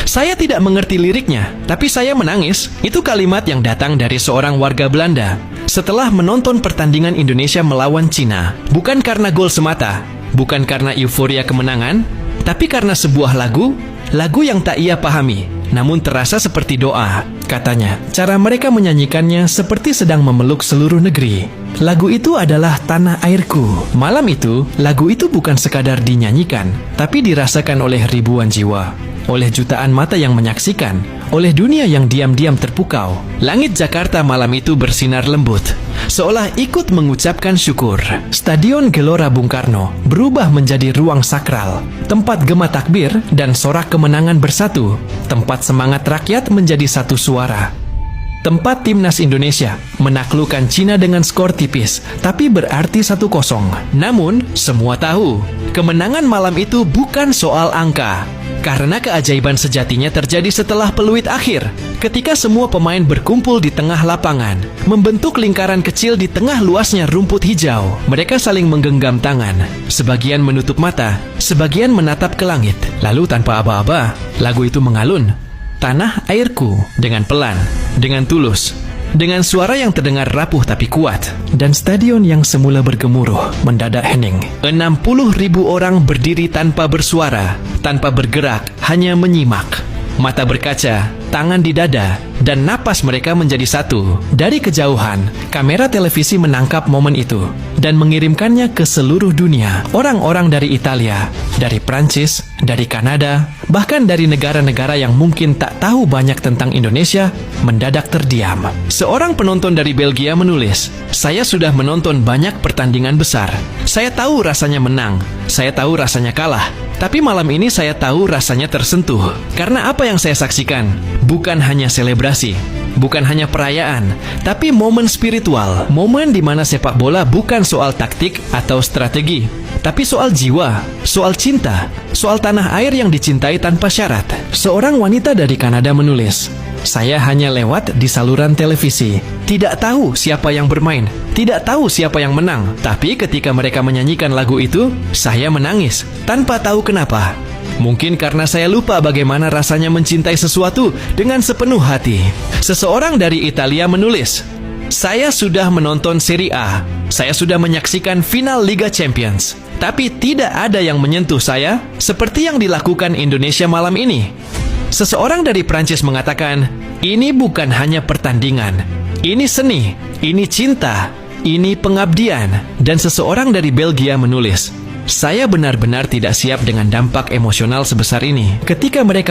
Saya tidak mengerti liriknya, tapi saya menangis. Itu kalimat yang datang dari seorang warga Belanda setelah menonton pertandingan Indonesia melawan Cina. Bukan karena gol semata, bukan karena euforia kemenangan, tapi karena sebuah lagu yang tak ia pahami, namun terasa seperti doa. Katanya, cara mereka menyanyikannya seperti sedang memeluk seluruh negeri. Lagu itu adalah Tanah Airku. Malam itu, lagu itu bukan sekadar dinyanyikan, tapi dirasakan oleh ribuan jiwa, oleh jutaan mata yang menyaksikan, oleh dunia yang diam-diam terpukau. Langit Jakarta malam itu bersinar lembut, seolah ikut mengucapkan syukur. Stadion Gelora Bung Karno berubah menjadi ruang sakral, tempat gema takbir dan sorak kemenangan bersatu, tempat semangat rakyat menjadi satu suara. Tempat timnas Indonesia menaklukkan Cina dengan skor tipis, tapi berarti 1-0. Namun, semua tahu, kemenangan malam itu bukan soal angka. Karena keajaiban sejatinya terjadi setelah peluit akhir, ketika semua pemain berkumpul di tengah lapangan, membentuk lingkaran kecil di tengah luasnya rumput hijau. Mereka saling menggenggam tangan, sebagian menutup mata, sebagian menatap ke langit. Lalu tanpa aba-aba, lagu itu mengalun. Tanah Airku, dengan pelan, dengan tulus, dengan suara yang terdengar rapuh tapi kuat, dan stadion yang semula bergemuruh mendadak hening. 60.000 orang berdiri tanpa bersuara, tanpa bergerak, hanya menyimak. Mata berkaca, tangan di dada, dan napas mereka menjadi satu. Dari kejauhan, kamera televisi menangkap momen itu dan mengirimkannya ke seluruh dunia. Orang-orang dari Italia, dari Prancis, dari Kanada, bahkan dari negara-negara yang mungkin tak tahu banyak tentang Indonesia, mendadak terdiam. Seorang penonton dari Belgia menulis, "Saya sudah menonton banyak pertandingan besar. Saya tahu rasanya menang, saya tahu rasanya kalah. Tapi malam ini saya tahu rasanya tersentuh. Karena apa yang saya saksikan bukan hanya selebrasi, bukan hanya perayaan, tapi momen spiritual. Momen di mana sepak bola bukan soal taktik atau strategi, tapi soal jiwa, soal cinta, soal tanah air yang dicintai tanpa syarat." Seorang wanita dari Kanada menulis, "Saya hanya lewat di saluran televisi, tidak tahu siapa yang bermain, tidak tahu siapa yang menang. Tapi ketika mereka menyanyikan lagu itu, saya menangis, tanpa tahu kenapa. Mungkin karena saya lupa bagaimana rasanya mencintai sesuatu dengan sepenuh hati." Seseorang dari Italia menulis, "Saya sudah menonton Serie A, saya sudah menyaksikan final Liga Champions, tapi tidak ada yang menyentuh saya seperti yang dilakukan Indonesia malam ini." Seseorang dari Prancis mengatakan, "Ini bukan hanya pertandingan, ini seni, ini cinta, ini pengabdian." Dan seseorang dari Belgia menulis, "Saya benar-benar tidak siap dengan dampak emosional sebesar ini." Ketika mereka